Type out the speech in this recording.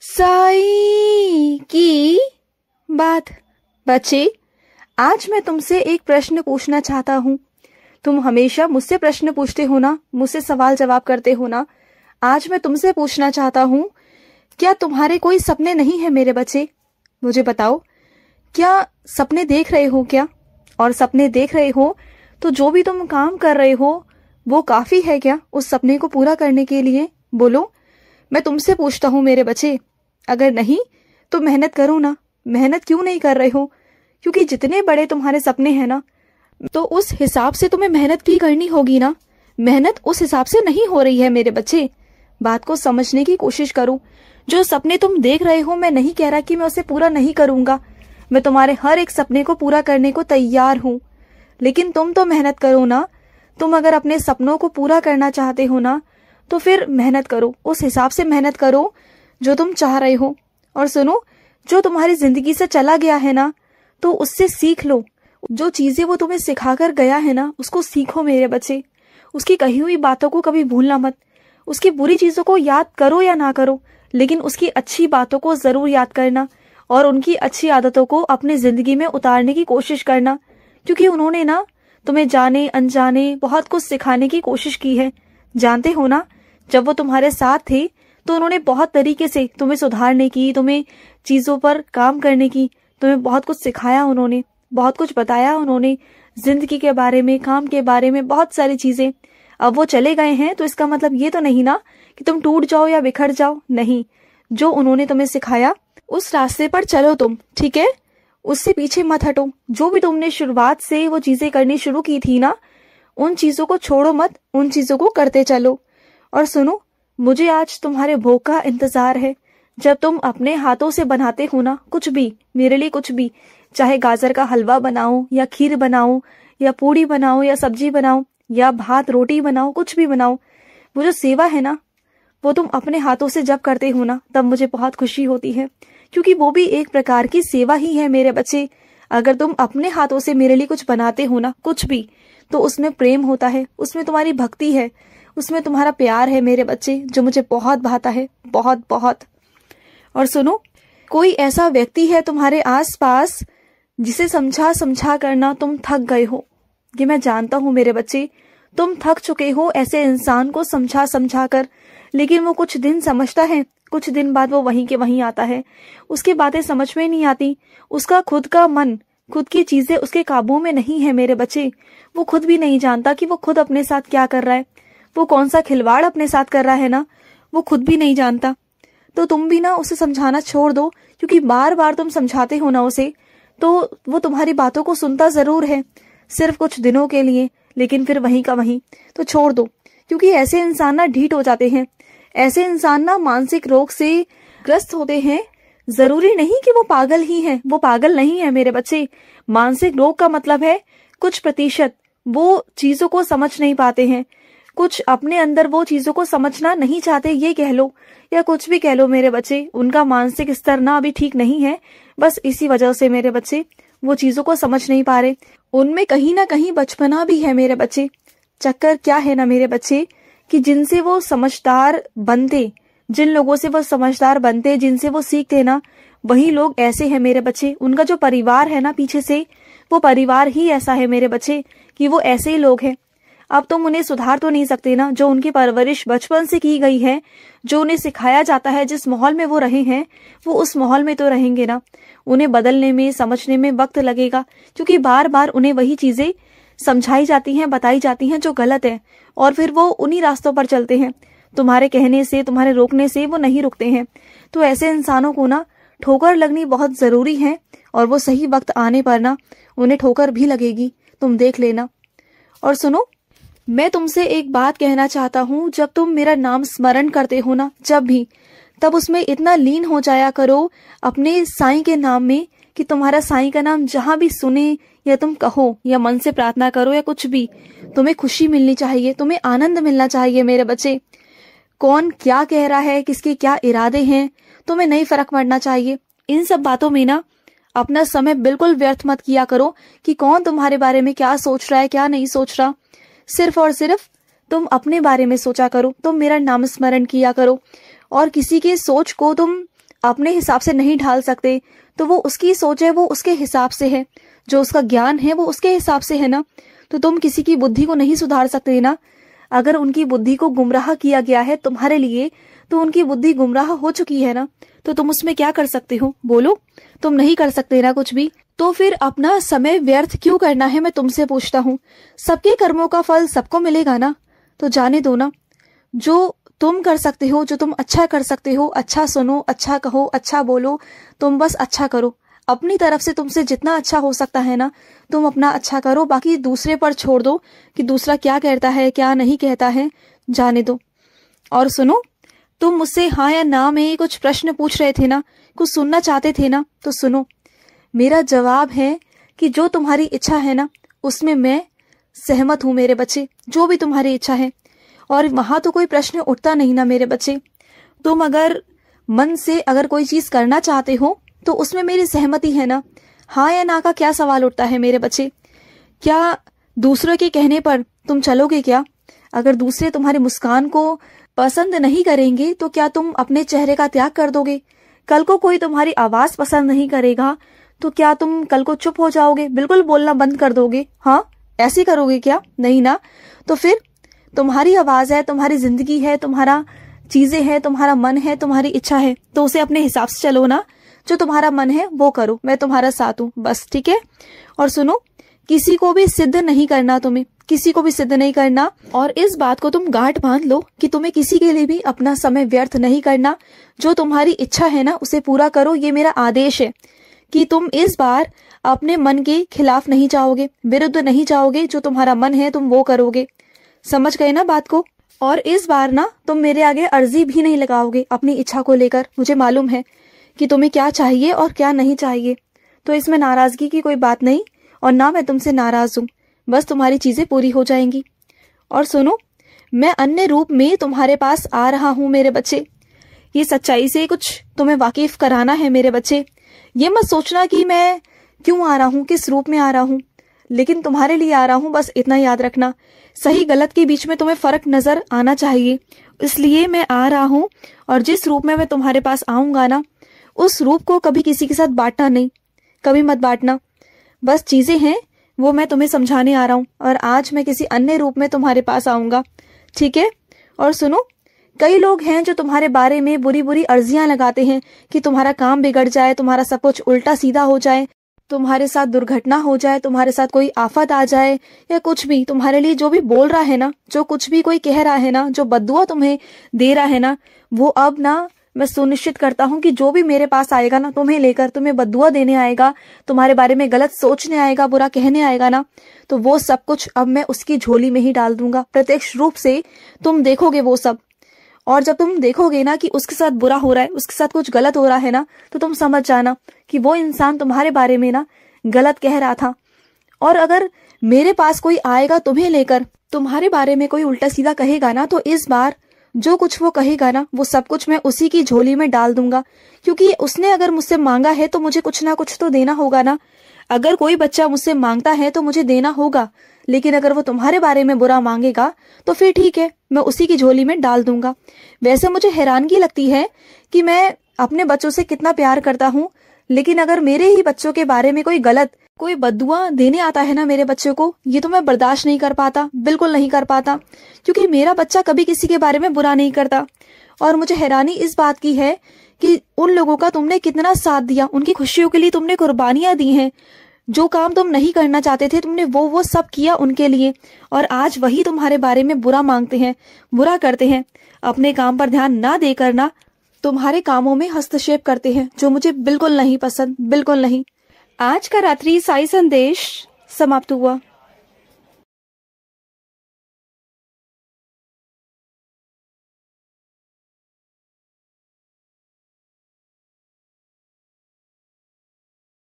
साई की बात। बच्चे, आज मैं तुमसे एक प्रश्न पूछना चाहता हूँ। तुम हमेशा मुझसे प्रश्न पूछते हो ना, मुझसे सवाल जवाब करते हो ना। आज मैं तुमसे पूछना चाहता हूँ, क्या तुम्हारे कोई सपने नहीं है मेरे बच्चे? मुझे बताओ, क्या सपने देख रहे हो क्या? और सपने देख रहे हो तो जो भी तुम काम कर रहे हो वो काफी है क्या उस सपने को पूरा करने के लिए? बोलो, मैं तुमसे पूछता हूँ मेरे बच्चे। अगर नहीं तो मेहनत करो ना। मेहनत क्यों नहीं कर रहे हो? क्योंकि जितने बड़े तुम्हारे सपने हैं ना, तो उस हिसाब से तुम्हें मेहनत भी करनी होगी ना। मेहनत उस हिसाब से नहीं हो रही है मेरे बच्चे। बात को समझने की कोशिश करो। जो सपने तुम देख रहे हो, मैं नहीं कह रहा कि मैं उसे पूरा नहीं करूंगा। मैं तुम्हारे हर एक सपने को पूरा करने को तैयार हूँ, लेकिन तुम तो मेहनत करो ना। तुम अगर अपने सपनों को पूरा करना चाहते हो ना, तो फिर मेहनत करो, उस हिसाब से मेहनत करो जो तुम चाह रहे हो। और सुनो, जो तुम्हारी जिंदगी से चला गया है ना, तो उससे सीख लो। जो चीजें वो तुम्हें सिखाकर गया है ना, उसको सीखो मेरे बच्चे। उसकी कही हुई बातों को कभी भूलना मत। उसकी बुरी चीजों को याद करो या ना करो, लेकिन उसकी अच्छी बातों को जरूर याद करना और उनकी अच्छी आदतों को अपनी जिंदगी में उतारने की कोशिश करना। क्योंकि उन्होंने ना तुम्हें जाने अनजाने बहुत कुछ सिखाने की कोशिश की है। जानते हो ना, जब वो तुम्हारे साथ थे तो उन्होंने बहुत तरीके से तुम्हें सुधारने की, तुम्हें चीजों पर काम करने की, तुम्हें बहुत कुछ सिखाया। उन्होंने बहुत कुछ बताया, उन्होंने जिंदगी के बारे में, काम के बारे में, बहुत सारी चीजें। अब वो चले गए हैं तो इसका मतलब ये तो नहीं ना कि तुम टूट जाओ या बिखर जाओ। नहीं, जो उन्होंने तुम्हें सिखाया उस रास्ते पर चलो तुम, ठीक है? उससे पीछे मत हटो। जो भी तुमने शुरुआत से वो चीजें करनी शुरू की थी ना, उन चीजों को छोड़ो मत, उन चीजों को करते चलो। और सुनो, मुझे आज तुम्हारे भोग का इंतजार है। जब तुम अपने हाथों से बनाते हो ना कुछ भी, मेरे लिए कुछ भी, चाहे गाजर का हलवा बनाओ या खीर बनाओ या पूड़ी बनाओ या सब्जी बनाओ या भात रोटी बनाओ, कुछ भी बनाओ, वो जो सेवा है ना, वो तुम अपने हाथों से जब करते हो ना, तब मुझे बहुत खुशी होती है। क्योंकि वो भी एक प्रकार की सेवा ही है मेरे बच्चे। अगर तुम अपने हाथों से मेरे लिए कुछ बनाते हो ना, कुछ भी, तो उसमें प्रेम होता है, उसमें तुम्हारी भक्ति है, उसमें तुम्हारा प्यार है मेरे बच्चे, जो मुझे बहुत भाता है, बहुत बहुत। और सुनो, कोई ऐसा व्यक्ति है तुम्हारे आसपास जिसे समझा समझा करना तुम थक गए हो। ये मैं जानता हूँ मेरे बच्चे, तुम थक चुके हो ऐसे इंसान को समझा समझा कर। लेकिन वो कुछ दिन समझता है, कुछ दिन बाद वो वहीं के वहीं आता है। उसकी बातें समझ में नहीं आती। उसका खुद का मन, खुद की चीजें उसके काबू में नहीं है मेरे बच्चे। वो खुद भी नहीं जानता कि वो खुद अपने साथ क्या कर रहा है, वो कौन सा खिलवाड़ अपने साथ कर रहा है ना, वो खुद भी नहीं जानता। तो तुम भी ना उसे समझाना छोड़ दो, क्योंकि बार बार तुम समझाते हो ना उसे, तो वो तुम्हारी बातों को सुनता जरूर है, सिर्फ कुछ दिनों के लिए, लेकिन फिर वहीं का वहीं। तो छोड़ दो, क्योंकि ऐसे इंसान ना ढीठ हो जाते हैं। ऐसे इंसान ना मानसिक रोग से ग्रस्त होते हैं। जरूरी नहीं कि वो पागल ही है, वो पागल नहीं है मेरे बच्चे। मानसिक रोग का मतलब है कुछ प्रतिशत वो चीजों को समझ नहीं पाते हैं, कुछ अपने अंदर वो चीजों को समझना नहीं चाहते, ये कह लो या कुछ भी कह लो मेरे बच्चे। उनका मानसिक स्तर ना अभी ठीक नहीं है, बस इसी वजह से मेरे बच्चे वो चीजों को समझ नहीं पा रहे। उनमें कहीं ना कहीं बचपना भी है मेरे बच्चे। चक्कर क्या है ना मेरे बच्चे, कि जिनसे वो समझदार बनते, जिन लोगों से वो समझदार बनते, जिनसे वो सीखते ना, वही लोग ऐसे हैं मेरे बच्चे। उनका जो परिवार है ना पीछे से, वो परिवार ही ऐसा है मेरे बच्चे कि वो ऐसे ही लोग हैं। अब तुम उन्हें सुधार तो नहीं सकते ना। जो उनकी परवरिश बचपन से की गई है, जो उन्हें सिखाया जाता है, जिस माहौल में वो रहे हैं, वो उस माहौल में तो रहेंगे ना। उन्हें बदलने में, समझने में वक्त लगेगा, क्योंकि बार बार उन्हें वही चीजें समझाई जाती हैं, बताई जाती हैं जो गलत है, और फिर वो उन्हीं रास्तों पर चलते हैं। तुम्हारे कहने से, तुम्हारे रोकने से वो नहीं रुकते हैं। तो ऐसे इंसानों को ना ठोकर लगनी बहुत जरूरी है, और वो सही वक्त आने पर ना उन्हें ठोकर भी लगेगी, तुम देख लेना। और सुनो, मैं तुमसे एक बात कहना चाहता हूँ। जब तुम मेरा नाम स्मरण करते हो ना, जब भी, तब उसमें इतना लीन हो जाया करो अपने साईं के नाम में, कि तुम्हारा साईं का नाम जहां भी सुने, या तुम कहो या मन से प्रार्थना करो या कुछ भी, तुम्हें खुशी मिलनी चाहिए, तुम्हें आनंद मिलना चाहिए मेरे बच्चे। कौन क्या कह रहा है, किसके क्या इरादे हैं, तुम्हें नहीं फर्क पड़ना चाहिए। इन सब बातों में ना अपना समय बिल्कुल व्यर्थ मत किया करो कि कौन तुम्हारे बारे में क्या सोच रहा है, क्या नहीं सोच रहा। सिर्फ और सिर्फ तुम अपने बारे में सोचा करो, तुम मेरा नाम स्मरण किया करो, और किसी के सोच को तुम अपने हिसाब से नहीं ढाल सकते, तो वो उसकी सोच है, वो उसके हिसाब से है, जो उसका ज्ञान है वो उसके हिसाब से है ना। तो तुम किसी की बुद्धि को नहीं सुधार सकते ना। अगर उनकी बुद्धि को गुमराह किया गया है तुम्हारे लिए, तो उनकी बुद्धि गुमराह हो चुकी है ना, तो तुम उसमें क्या कर सकते हो? बोलो, तुम नहीं कर सकते ना कुछ भी। तो फिर अपना समय व्यर्थ क्यों करना है, मैं तुमसे पूछता हूँ। सबके कर्मों का फल सबको मिलेगा ना, तो जाने दो ना। जो तुम कर सकते हो, जो तुम अच्छा कर सकते हो, अच्छा सुनो, अच्छा कहो, अच्छा बोलो, तुम बस अच्छा करो। अपनी तरफ से तुमसे जितना अच्छा हो सकता है ना, तुम अपना अच्छा करो। बाकी दूसरे पर छोड़ दो कि दूसरा क्या कहता है क्या नहीं कहता है, जाने दो। और सुनो, तुम मुझसे हाँ या ना में कुछ प्रश्न पूछ रहे थे ना, कुछ सुनना चाहते थे ना, तो सुनो। मेरा जवाब है कि जो तुम्हारी इच्छा है ना, उसमें मैं सहमत हूं मेरे बच्चे, जो भी तुम्हारी इच्छा है। और वहां तो कोई प्रश्न उठता नहीं ना मेरे बच्चे। तुम अगर मन से अगर कोई चीज करना चाहते हो तो उसमें मेरी सहमति है ना। हाँ या ना का क्या सवाल उठता है मेरे बच्चे? क्या दूसरों के कहने पर तुम चलोगे क्या? अगर दूसरे तुम्हारी मुस्कान को पसंद नहीं करेंगे तो क्या तुम अपने चेहरे का त्याग कर दोगे? कल को कोई तुम्हारी आवाज पसंद नहीं करेगा तो क्या तुम कल को चुप हो जाओगे, बिल्कुल बोलना बंद कर दोगे? हाँ, ऐसे करोगे क्या? नहीं ना। तो फिर तुम्हारी आवाज है, तुम्हारी जिंदगी है, तुम्हारा चीजें हैं, तुम्हारा मन है, तुम्हारी इच्छा है, तो उसे अपने हिसाब से चलो ना। जो तुम्हारा मन है वो करो, मैं तुम्हारा साथ हूँ बस, ठीक है? और सुनो, किसी को भी सिद्ध नहीं करना, तुम्हें किसी को भी सिद्ध नहीं करना। और इस बात को तुम गांठ बांध लो कि तुम्हें किसी के लिए भी अपना समय व्यर्थ नहीं करना। जो तुम्हारी इच्छा है ना उसे पूरा करो, ये मेरा आदेश है कि तुम इस बार अपने मन के खिलाफ नहीं जाओगे, विरुद्ध नहीं जाओगे। जो तुम्हारा मन है तुम वो करोगे। समझ गए ना बात को? और इस बार ना तुम मेरे आगे अर्जी भी नहीं लगाओगे अपनी इच्छा को लेकर। मुझे मालूम है कि तुम्हें क्या चाहिए और क्या नहीं चाहिए, तो इसमें नाराजगी की कोई बात नहीं, और ना मैं तुमसे नाराज हूँ। बस तुम्हारी चीजें पूरी हो जाएंगी। और सुनो, मैं अन्य रूप में तुम्हारे पास आ रहा हूँ मेरे बच्चे। ये सच्चाई से कुछ तुम्हें वाकिफ कराना है मेरे बच्चे। ये मत सोचना कि मैं क्यों आ रहा हूँ, किस रूप में आ रहा हूँ, लेकिन तुम्हारे लिए आ रहा हूँ, बस इतना याद रखना। सही गलत के बीच में तुम्हें फर्क नजर आना चाहिए, इसलिए मैं आ रहा हूँ। और जिस रूप में मैं तुम्हारे पास आऊंगा ना, उस रूप को कभी किसी के साथ बांटना नहीं, कभी मत बांटना। बस चीजें हैं वो मैं तुम्हें समझाने आ रहा हूँ, और आज मैं किसी अन्य रूप में तुम्हारे पास आऊंगा, ठीक है? और सुनो, कई लोग हैं जो तुम्हारे बारे में बुरी बुरी अर्जियां लगाते हैं कि तुम्हारा काम बिगड़ जाए, तुम्हारा सब कुछ उल्टा सीधा हो जाए, तुम्हारे साथ दुर्घटना हो जाए, तुम्हारे साथ कोई आफत आ जाए, या कुछ भी तुम्हारे लिए जो भी बोल रहा है ना, जो कुछ भी कोई कह रहा है ना, जो बद्दुआ तुम्हें दे रहा है ना, वो अब ना मैं सुनिश्चित करता हूँ कि जो भी मेरे पास आएगा ना तुम्हें लेकर, तुम्हें बद्दुआ देने आएगा, तुम्हारे बारे में गलत सोचने आएगा, बुरा कहने आएगा ना, तो वो सब कुछ अब मैं उसकी झोली में ही डाल दूंगा। प्रत्यक्ष रूप से तुम देखोगे वो सब। और जब तुम देखोगे ना कि उसके साथ बुरा हो रहा है, उसके साथ कुछ गलत हो रहा है ना, तो तुम समझ जाना कि वो इंसान तुम्हारे बारे में ना गलत कह रहा था। और अगर मेरे पास कोई आएगा तुम्हें लेकर, तुम्हारे बारे में कोई उल्टा सीधा कहेगा ना, तो इस बार जो कुछ वो कहेगा ना, वो सब कुछ मैं उसी की झोली में डाल दूंगा। क्योंकि उसने अगर मुझसे मांगा है तो मुझे कुछ ना कुछ तो देना होगा ना। अगर कोई बच्चा मुझसे मांगता है तो मुझे देना होगा, लेकिन अगर वो तुम्हारे बारे में बुरा मांगेगा तो फिर ठीक है, मैं उसी की झोली में डाल दूंगा। वैसे मुझे हैरानगी लगती है कि मैं अपने बच्चों से कितना प्यार करता हूँ, लेकिन अगर मेरे ही बच्चों के बारे में कोई गलत, कोई बद्दुआ देने आता है ना मेरे बच्चों को, ये तो मैं बर्दाश्त नहीं कर पाता, बिल्कुल नहीं कर पाता। क्योंकि मेरा बच्चा कभी किसी के बारे में बुरा नहीं करता। और मुझे हैरानी इस बात की है कि उन लोगों का तुमने कितना साथ दिया, उनकी खुशियों के लिए तुमने कुर्बानियां दी हैं। जो काम तुम नहीं करना चाहते थे तुमने वो सब किया उनके लिए, और आज वही तुम्हारे बारे में बुरा मांगते हैं, बुरा करते हैं। अपने काम पर ध्यान ना देकर ना तुम्हारे कामों में हस्तक्षेप करते हैं, जो मुझे बिल्कुल नहीं पसंद, बिल्कुल नहीं। आज का रात्रि साई संदेश समाप्त हुआ।